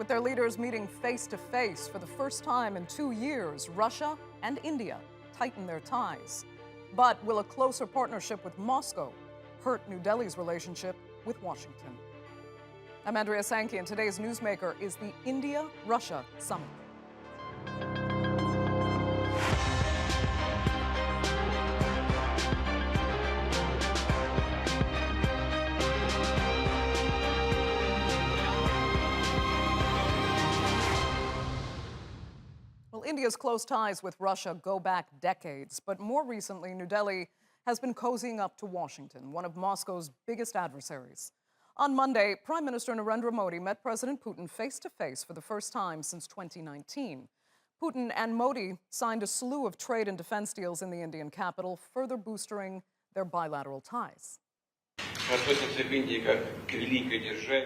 their leaders meeting face-to-face for the first time in 2 years, Russia and India tighten their ties. But will a closer partnership with Moscow hurt New Delhi's relationship with Washington? I'm Andrea Sankey, and today's Newsmaker is the India-Russia Summit. Well, India's close ties with Russia go back decades, but more recently, New Delhi has been cozying up to Washington, one of Moscow's biggest adversaries. On Monday, Prime Minister Narendra Modi met President Putin face-to-face for the first time since 2019. Putin and Modi signed a slew of trade and defense deals in the Indian capital, further boosting their bilateral ties.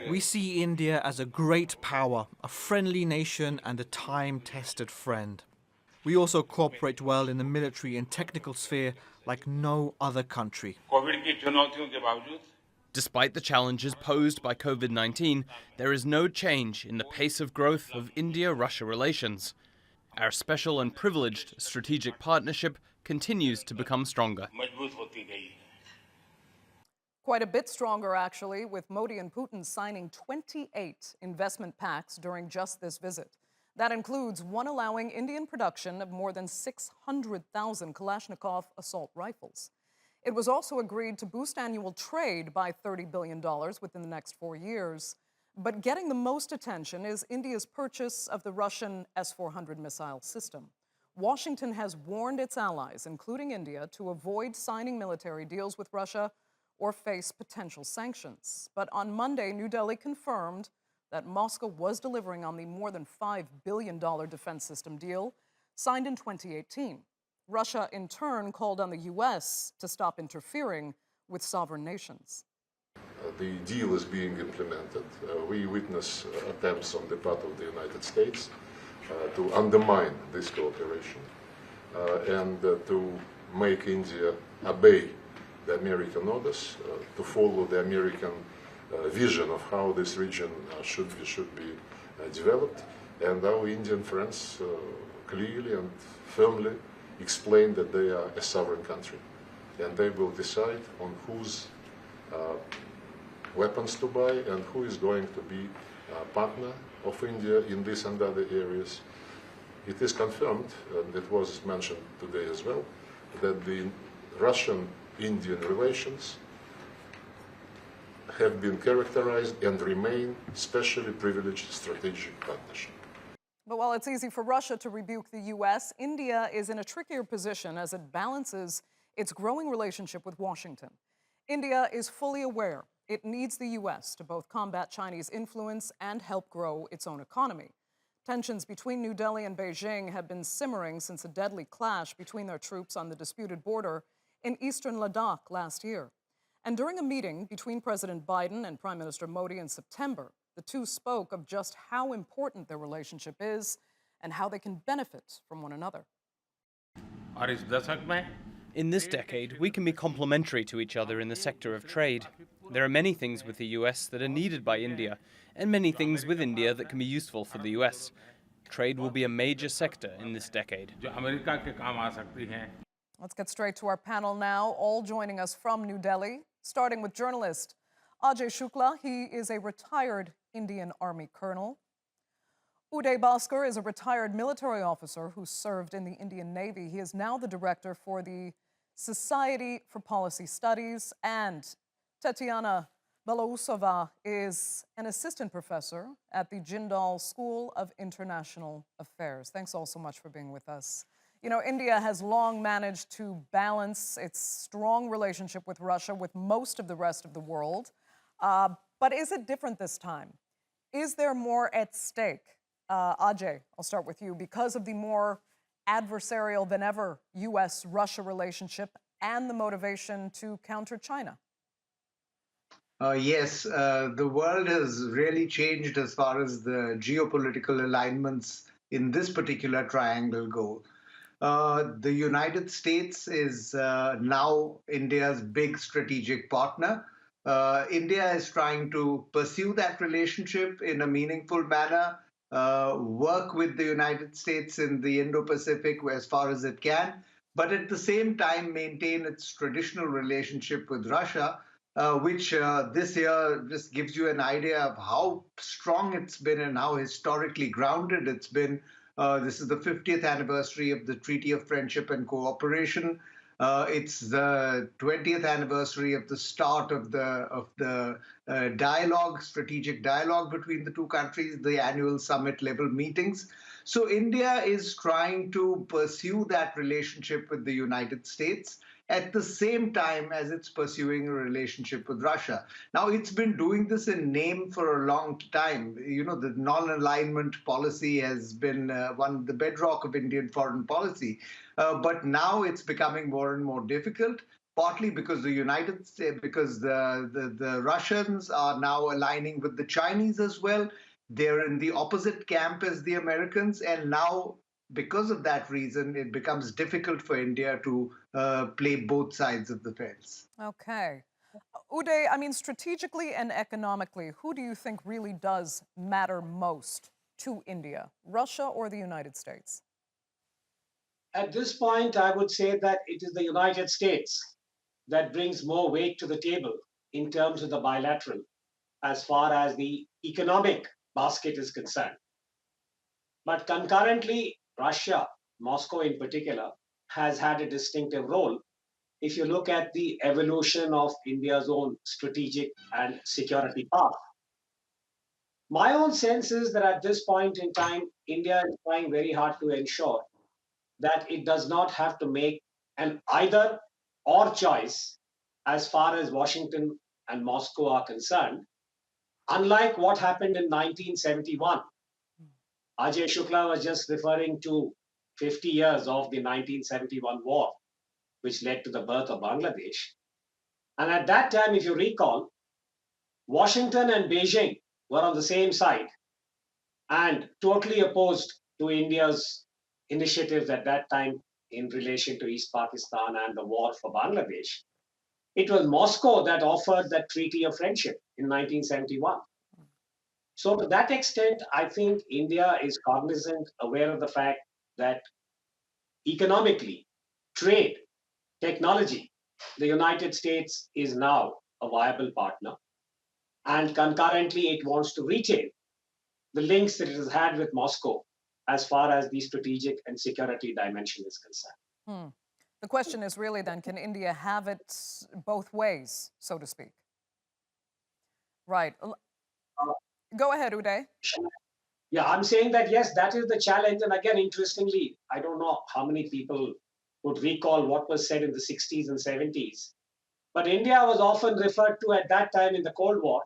We see India as a great power, a friendly nation and a time-tested friend. We also cooperate well in the military and technical sphere like no other country. Despite the challenges posed by COVID-19, there is no change in the pace of growth of India-Russia relations. Our special and privileged strategic partnership continues to become stronger. Quite a bit stronger, actually, with Modi and Putin signing 28 investment pacts during just this visit. That includes one allowing Indian production of more than 600,000 Kalashnikov assault rifles. It was also agreed to boost annual trade by $30 billion within the next 4 years. But getting the most attention is India's purchase of the Russian S-400 missile system. Washington has warned its allies, including India, to avoid signing military deals with Russia or face potential sanctions. But on Monday, New Delhi confirmed that Moscow was delivering on the more than $5 billion defense system deal signed in 2018. Russia, in turn, called on the U.S. to stop interfering with sovereign nations. The deal is being implemented. We witness attempts on the part of the United States to undermine this cooperation and to make India obey the American orders, to follow the American vision of how this region should be developed. And our Indian friends clearly and firmly explain that they are a sovereign country, and they will decide on whose weapons to buy and who is going to be a partner of India in this and other areas. It is confirmed, and it was mentioned today as well, that the Russian-Indian relations have been characterized and remain specially privileged strategic partnership. But while it's easy for Russia to rebuke the U.S., India is in a trickier position as it balances its growing relationship with Washington. India is fully aware it needs the U.S. to both combat Chinese influence and help grow its own economy. Tensions between New Delhi and Beijing have been simmering since a deadly clash between their troops on the disputed border in eastern Ladakh last year. And during a meeting between President Biden and Prime Minister Modi in September, the two spoke of just how important their relationship is and how they can benefit from one another. In this decade, we can be complementary to each other in the sector of trade. There are many things with the US that are needed by India, and many things with India that can be useful for the US. Trade will be a major sector in this decade. Let's get straight to our panel now, all joining us from New Delhi, starting with journalist Ajai Shukla. He is a retired Indian Army colonel. Uday Bhaskar is a retired military officer who served in the Indian Navy. He is now the director for the Society for Policy Studies. And Tatiana Belousova is an assistant professor at the Jindal School of International Affairs. Thanks all so much for being with us. You know, India has long managed to balance its strong relationship with Russia with most of the rest of the world. But is it different this time? Is there more at stake? Ajay, I'll start with you. Because of the more adversarial than ever U.S.-Russia relationship and the motivation to counter China? Yes, the world has really changed as far as the geopolitical alignments in this particular triangle go. The United States is now India's big strategic partner. India is trying to pursue that relationship in a meaningful manner work with the United States in the Indo-Pacific as far as it can, but at the same time maintain its traditional relationship with Russia, which this year just gives you an idea of how strong it's been and how historically grounded it's been. This is the 50th anniversary of the Treaty of Friendship and Cooperation. It's the 20th anniversary of the start of the dialogue, strategic dialogue between the two countries, the annual summit level meetings. So India is trying to pursue that relationship with the United States at the same time as it's pursuing a relationship with Russia. Now, it's been doing this in name for a long time. You know, the non-alignment policy has been the bedrock of Indian foreign policy. But now it's becoming more and more difficult, partly because the Russians are now aligning with the Chinese as well. They're in the opposite camp as the Americans, and now, because of that reason, it becomes difficult for India to play both sides of the fence. Okay. Uday, I mean, strategically and economically, who do you think really does matter most to India, Russia or the United States? At this point, I would say that it is the United States that brings more weight to the table in terms of the bilateral, as far as the economic basket is concerned. But concurrently, Russia, Moscow in particular, has had a distinctive role if you look at the evolution of India's own strategic and security path. My own sense is that at this point in time, India is trying very hard to ensure that it does not have to make an either or choice as far as Washington and Moscow are concerned, unlike what happened in 1971. Ajai Shukla was just referring to 50 years of the 1971 war, which led to the birth of Bangladesh. And at that time, if you recall, Washington and Beijing were on the same side and totally opposed to India's initiatives at that time in relation to East Pakistan and the war for Bangladesh. It was Moscow that offered that Treaty of Friendship in 1971. So to that extent, I think India is cognizant, aware of the fact that economically, trade, technology, the United States is now a viable partner. And concurrently, it wants to retain the links that it has had with Moscow as far as the strategic and security dimension is concerned. The question is really then, can India have it both ways, so to speak? Right. Go ahead, Uday. Yeah, I'm saying that, yes, that is the challenge. And again, interestingly, I don't know how many people would recall what was said in the 60s and 70s. But India was often referred to at that time in the Cold War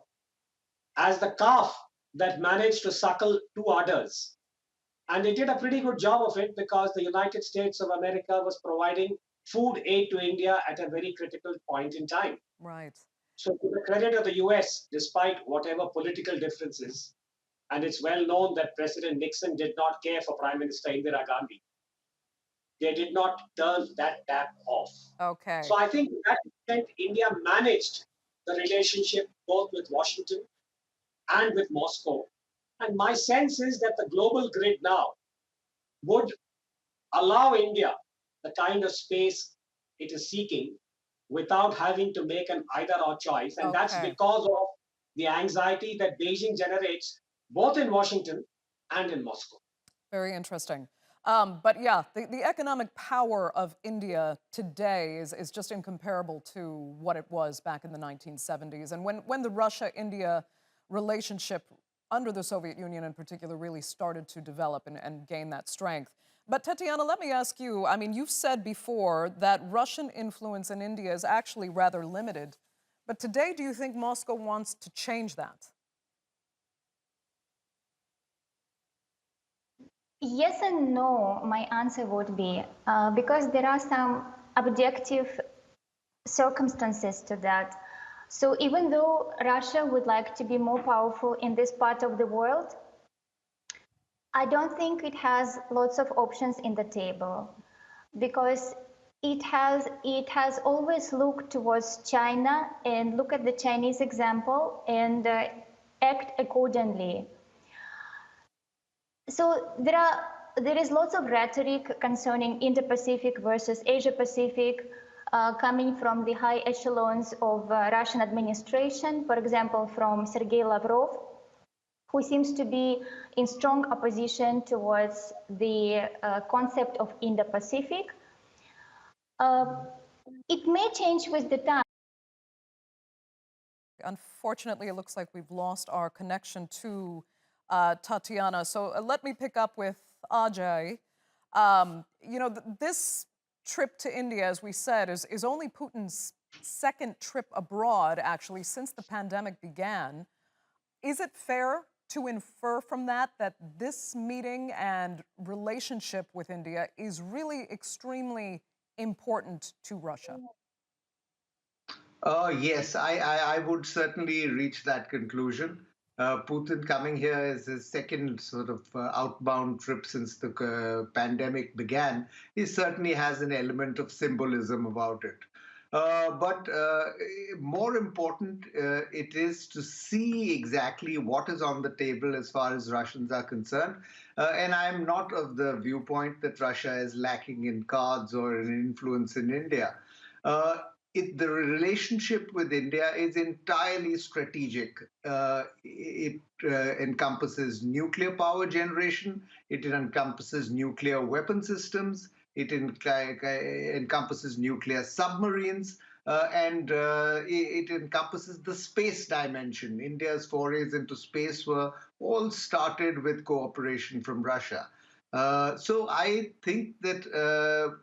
as the calf that managed to suckle two udders. And they did a pretty good job of it because the United States of America was providing food aid to India at a very critical point in time. Right. So to the credit of the US, despite whatever political differences, and it's well known that President Nixon did not care for Prime Minister Indira Gandhi, they did not turn that tap off. Okay. So I think to that extent, India managed the relationship both with Washington and with Moscow. And my sense is that the global grid now would allow India the kind of space it is seeking without having to make an either-or choice. And that's because of the anxiety that Beijing generates both in Washington and in Moscow. Very interesting. But yeah, the economic power of India today is just incomparable to what it was back in the 1970s. And when the Russia-India relationship under the Soviet Union in particular really started to develop and gain that strength. But Tatiana, let me ask you, I mean, you've said before that Russian influence in India is actually rather limited. But today, do you think Moscow wants to change that? Yes and no, my answer would be, because there are some objective circumstances to that. So even though Russia would like to be more powerful in this part of the world, I don't think it has lots of options in the table, because it has always looked towards China and look at the Chinese example and act accordingly. So there is lots of rhetoric concerning Indo-Pacific versus Asia-Pacific coming from the high echelons of Russian administration, for example, from Sergei Lavrov, who seems to be in strong opposition towards the concept of Indo-Pacific. It may change with the time. Unfortunately, it looks like we've lost our connection to Tatiana. So let me pick up with Ajay. This trip to India, as we said, is only Putin's second trip abroad, actually, since the pandemic began. Is it fair to infer from that that this meeting and relationship with India is really extremely important to Russia? Yes, I would certainly reach that conclusion. Putin coming here is his second sort of outbound trip since the pandemic began. He certainly has an element of symbolism about it. But more important, it is to see exactly what is on the table as far as Russians are concerned. And I'm not of the viewpoint that Russia is lacking in cards or in influence in India. The relationship with India is entirely strategic. It encompasses nuclear power generation, it encompasses nuclear weapon systems, it encompasses nuclear submarines, and it encompasses the space dimension. India's forays into space were all started with cooperation from Russia. So I think that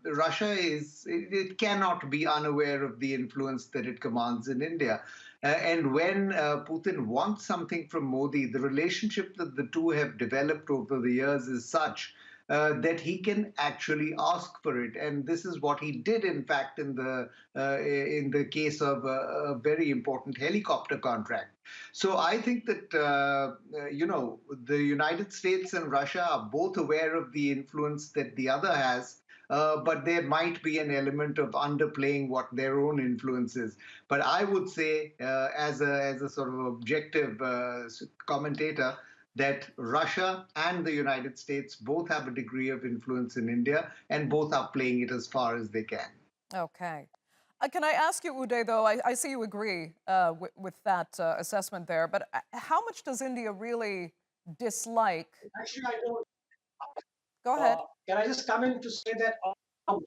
Russia it cannot be unaware of the influence that it commands in India. And when Putin wants something from Modi, the relationship that the two have developed over the years is such that he can actually ask for it, and this is what he did, in fact, in the case of a very important helicopter contract. So I think that the United States and Russia are both aware of the influence that the other has. But there might be an element of underplaying what their own influence is. But I would say, as a sort of objective commentator, that Russia and the United States both have a degree of influence in India, and both are playing it as far as they can. Okay. Can I ask you, Uday, though, I see you agree with that assessment there, but how much does India really dislike? Actually, I don't. Go ahead. Can I just come in to say that on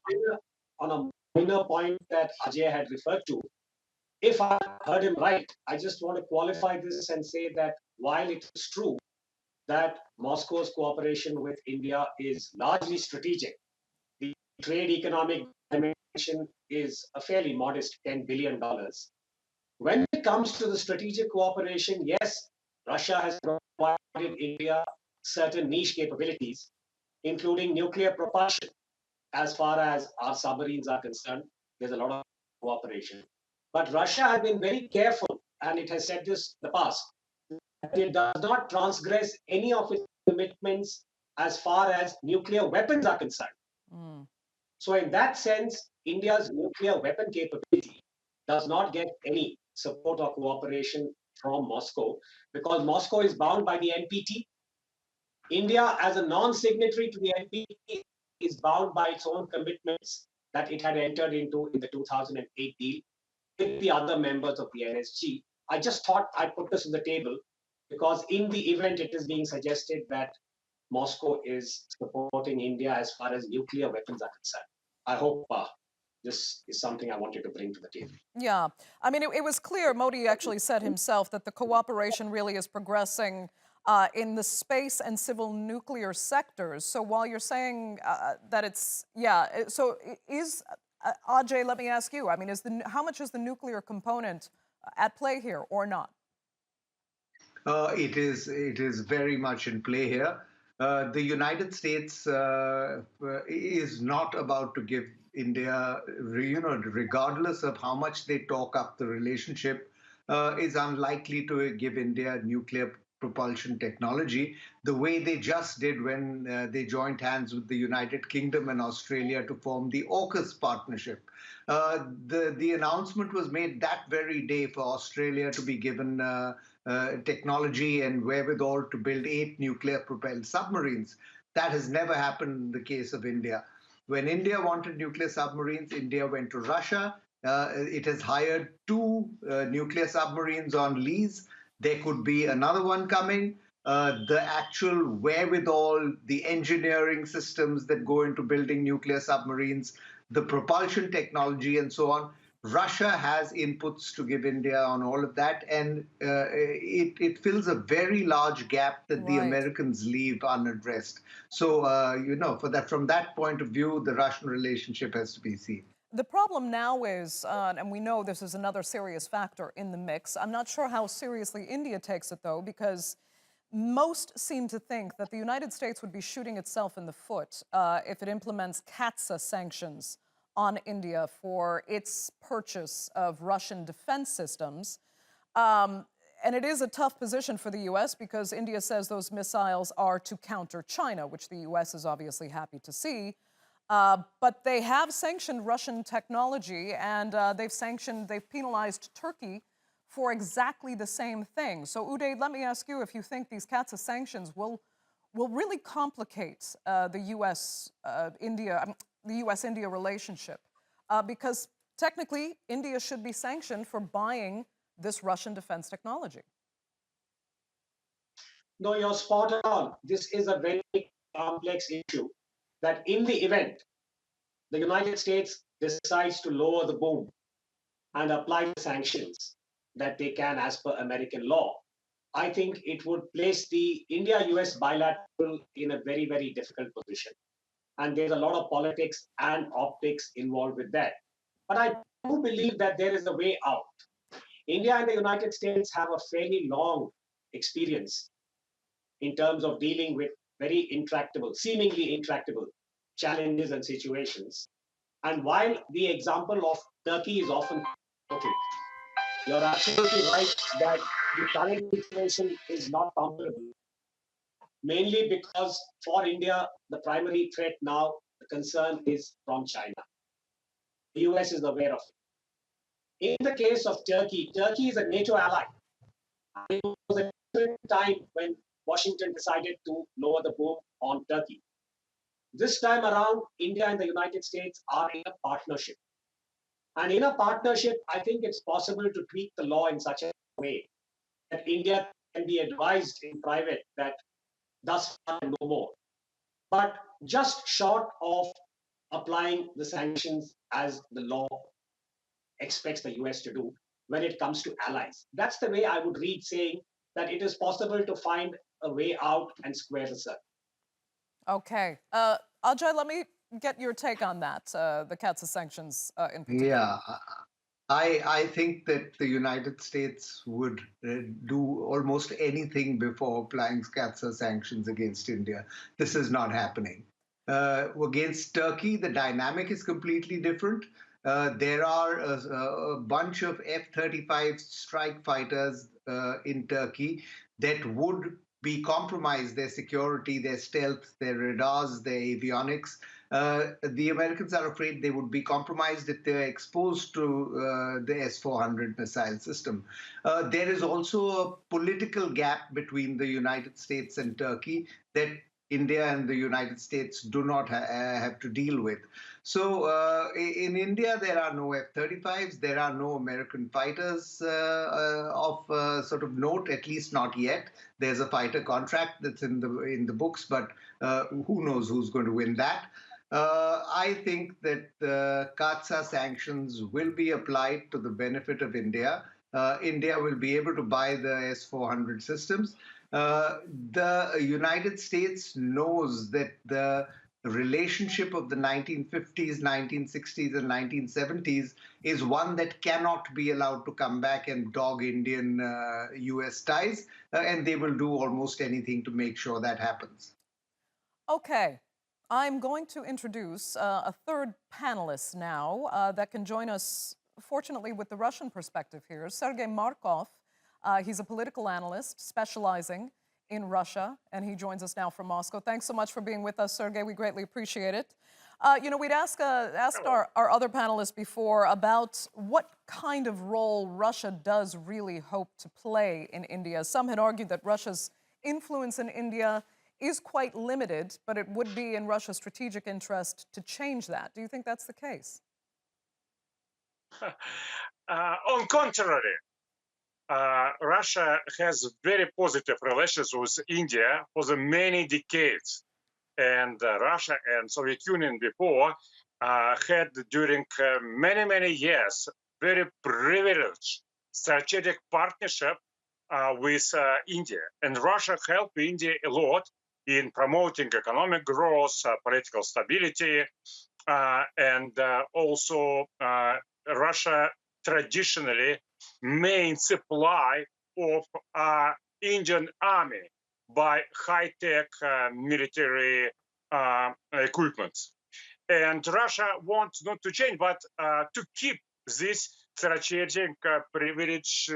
a minor point that Ajay had referred to, if I heard him right, I just want to qualify this and say that while it is true that Moscow's cooperation with India is largely strategic, the trade economic dimension is a fairly modest $10 billion. When it comes to the strategic cooperation, yes, Russia has provided India certain niche capabilities, including nuclear propulsion. As far as our submarines are concerned, there's a lot of cooperation. But Russia has been very careful, and it has said this in the past, that it does not transgress any of its commitments as far as nuclear weapons are concerned. So in that sense, India's nuclear weapon capability does not get any support or cooperation from Moscow, because Moscow is bound by the NPT. India, as a non-signatory to the NPT, is bound by its own commitments that it had entered into in the 2008 deal with the other members of the NSG. I just thought I'd put this on the table because in the event it is being suggested that Moscow is supporting India as far as nuclear weapons are concerned. I hope this is something I wanted to bring to the table. Yeah. I mean, it was clear, Modi actually said himself, that the cooperation really is progressing in the space and civil nuclear sectors. So while you're saying that it's, so is, Ajay, let me ask you, I mean, how much is the nuclear component at play here or not? It is very much in play here. The United States is not about to give India, regardless of how much they talk up the relationship, is unlikely to give India nuclear propulsion technology, the way they just did when they joined hands with the United Kingdom and Australia to form the AUKUS partnership. The announcement was made that very day for Australia to be given technology and wherewithal to build 8 nuclear-propelled submarines. That has never happened in the case of India. When India wanted nuclear submarines, India went to Russia. It has hired 2 nuclear submarines on lease. There could be another one coming. The actual wherewithal, the engineering systems that go into building nuclear submarines, the propulsion technology, and so on. Russia has inputs to give India on all of that, and it fills a very large gap that the Americans leave unaddressed. So, from that point of view, the Russian relationship has to be seen. The problem now is, and we know this is another serious factor in the mix, I'm not sure how seriously India takes it, though, because most seem to think that the United States would be shooting itself in the foot if it implements CAATSA sanctions on India for its purchase of Russian defense systems. And it is a tough position for the U.S. because India says those missiles are to counter China, which the U.S. is obviously happy to see. But they have sanctioned Russian technology, and they've penalized Turkey for exactly the same thing. So, Uday, let me ask you if you think these CAATSA sanctions will really complicate the U.S.-India relationship, because technically India should be sanctioned for buying this Russian defense technology. No, you're spot on. This is a very complex issue that in the event the United States decides to lower the boom and apply the sanctions that they can as per American law, I think it would place the India-US bilateral in a very, very difficult position. And there's a lot of politics and optics involved with that. But I do believe that there is a way out. India and the United States have a fairly long experience in terms of dealing with very intractable, seemingly intractable challenges and situations. And while the example of Turkey is often quoted, you're absolutely right that the current situation is not comparable, mainly because for India, the primary threat now, the concern is from China. The US is aware of it. In the case of Turkey, Turkey is a NATO ally. It was a different time when Washington decided to lower the boom on Turkey. This time around, India and the United States are in a partnership. And in a partnership, I think it's possible to tweak the law in such a way that India can be advised in private that thus far no more. But just short of applying the sanctions as the law expects the US to do when it comes to allies. That's the way I would read saying that it is possible to find a way out and square the circle. Okay. Ajay, let me get your take on that, the CAATSA sanctions in particular. Yeah, I think that the United States would do almost anything before applying CAATSA sanctions against India. This is not happening. Against Turkey, the dynamic is completely different. There are a bunch of F-35 strike fighters in Turkey that would be compromised, their security, their stealth, their radars, their avionics. The Americans are afraid they would be compromised if they're exposed to the S-400 missile system. There is also a political gap between the United States and Turkey that India and the United States do not have to deal with. So in India, there are no F-35s. There are no American fighters of sort of note, at least not yet. There's a fighter contract that's in the books, but who knows who's going to win that. I think that the CAATSA sanctions will be applied to the benefit of India. India will be able to buy the S-400 systems. The United States knows that the relationship of the 1950s, 1960s, and 1970s is one that cannot be allowed to come back and dog Indian-US ties, and they will do almost anything to make sure that happens. Okay. I'm going to introduce a third panelist now that can join us, fortunately, with the Russian perspective here. Sergei Markov He's a political analyst specializing in Russia, and he joins us now from Moscow. Thanks so much for being with us, Sergey. We greatly appreciate it. We'd asked our other panelists before about what kind of role Russia does really hope to play in India. Some had argued that Russia's influence in India is quite limited, but it would be in Russia's strategic interest to change that. Do you think that's the case? On contrary, Russia has very positive relations with India for the many decades. And Russia and Soviet Union before had during many, many years very privileged strategic partnership with India. And Russia helped India a lot in promoting economic growth, political stability, and also Russia traditionally main supply of Indian army by high-tech military equipment. And Russia wants not to change, but to keep this strategic privilege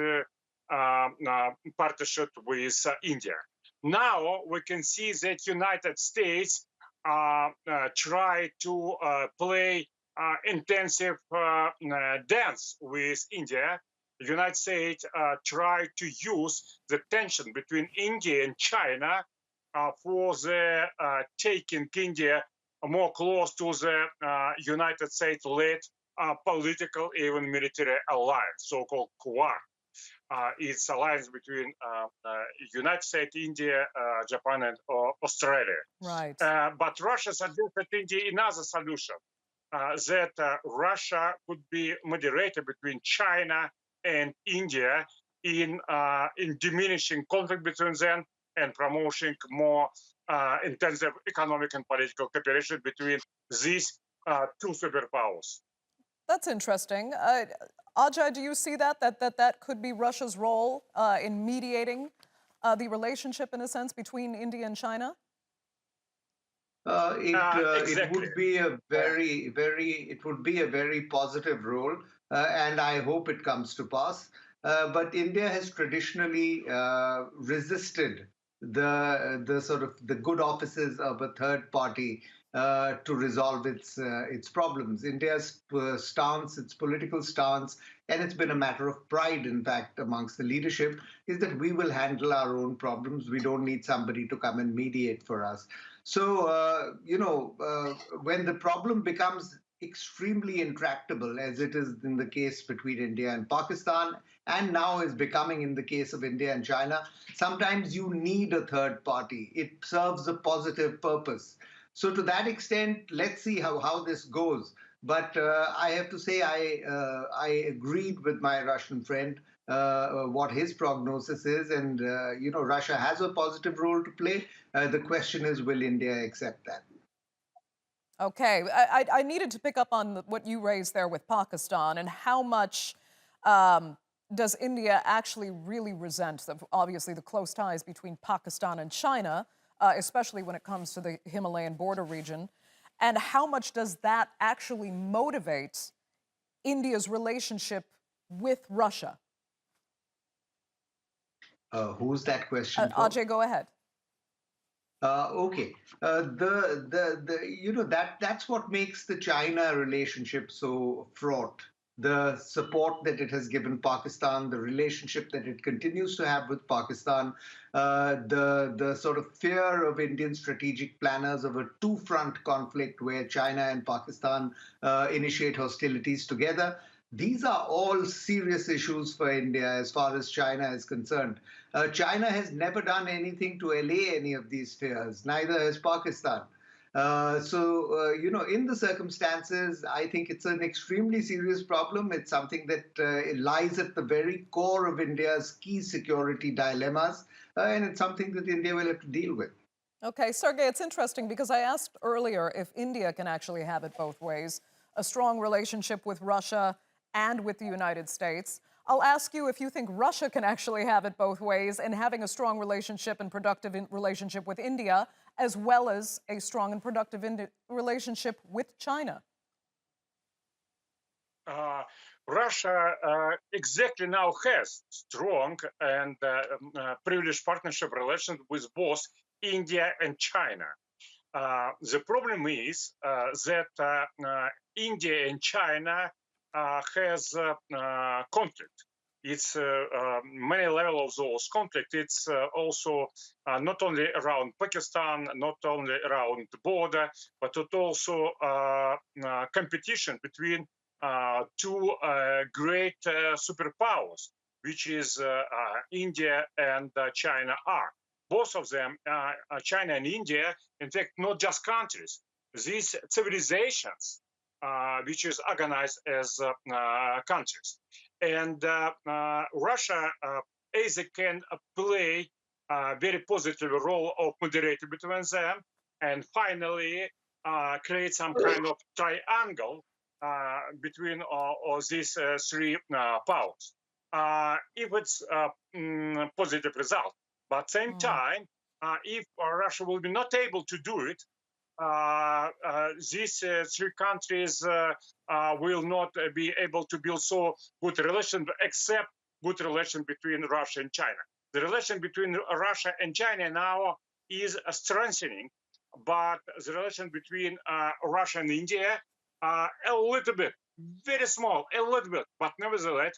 partnership with India. Now we can see that United States try to play intensive dance with India. The United States try to use the tension between India and China for the taking India more close to the United States-led political, even military alliance, so-called Quad. It's alliance between United States, India, Japan, and Australia. Right. But Russia suggested India another solution, that Russia could be moderator between China and India in diminishing conflict between them and promoting more intensive economic and political cooperation between these two superpowers. That's interesting. Ajay, do you see that could be Russia's role in mediating the relationship, in a sense, between India and China? Exactly. It would be a very positive role, and I hope it comes to pass. But India has traditionally resisted the sort of the good offices of a third party to resolve its problems. India's stance, its political stance, and it's been a matter of pride, in fact, amongst the leadership, is that we will handle our own problems. We don't need somebody to come and mediate for us. So, when the problem becomes extremely intractable, as it is in the case between India and Pakistan, and now is becoming in the case of India and China, sometimes you need a third party. It serves a positive purpose. So to that extent, let's see how this goes. But I have to say I agreed with my Russian friend what his prognosis is. And, Russia has a positive role to play. The question is, will India accept that? Okay, I needed to pick up on what you raised there with Pakistan and how much does India actually really resent, obviously, the close ties between Pakistan and China, especially when it comes to the Himalayan border region, and how much does that actually motivate India's relationship with Russia? Who's that question for? Ajay, go ahead. Okay. That's what makes the China relationship so fraught. The support that it has given Pakistan, the relationship that it continues to have with Pakistan, the sort of fear of Indian strategic planners of a two-front conflict where China and Pakistan initiate hostilities together. These are all serious issues for India as far as China is concerned. China has never done anything to allay any of these fears, neither has Pakistan. In the circumstances, I think it's an extremely serious problem. It's something that it lies at the very core of India's key security dilemmas, and it's something that India will have to deal with. Okay, Sergey, it's interesting because I asked earlier if India can actually have it both ways, a strong relationship with Russia and with the United States. I'll ask you if you think Russia can actually have it both ways and having a strong relationship and productive relationship with India, as well as a strong and productive relationship with China. Russia exactly now has strong and privileged partnership relations with both India and China. The problem is that India and China has conflict. It's many levels of those conflict. It's also not only around Pakistan, not only around the border, but it also competition between two great superpowers, which is India and China are. Both of them, China and India, in fact, not just countries, these civilizations, which is organized as countries. And Russia either can play a very positive role of moderator between them, and finally create some kind of triangle between these three powers. If it's a positive result. But at the same time, if Russia will be not able to do it, these three countries will not be able to build so good relation, except good relation between Russia and China. The relation between Russia and China now is strengthening, but the relation between Russia and India, a little bit, very small, a little bit, but nevertheless,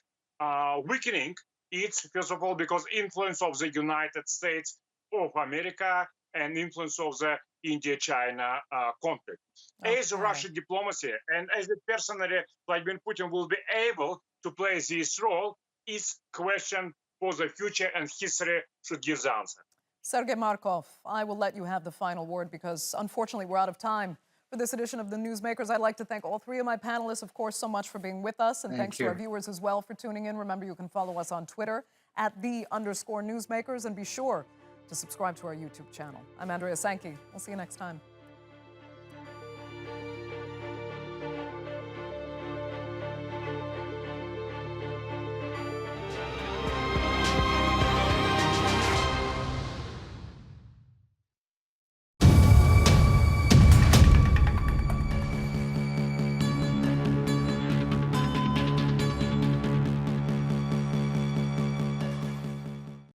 weakening. It's, first of all, because influence of the United States of America and influence of the India-China conflict. Okay. As Russian diplomacy and as a personally, Vladimir Putin will be able to play this role is question for the future, and history should give the answer. Sergei Markov, I will let you have the final word because unfortunately we're out of time. For this edition of the Newsmakers, I'd like to thank all three of my panelists, of course, so much for being with us. And thanks to our viewers as well for tuning in. Remember, you can follow us on Twitter at @the_Newsmakers, and be sure to subscribe to our YouTube channel. I'm Andrea Sankey. We'll see you next time.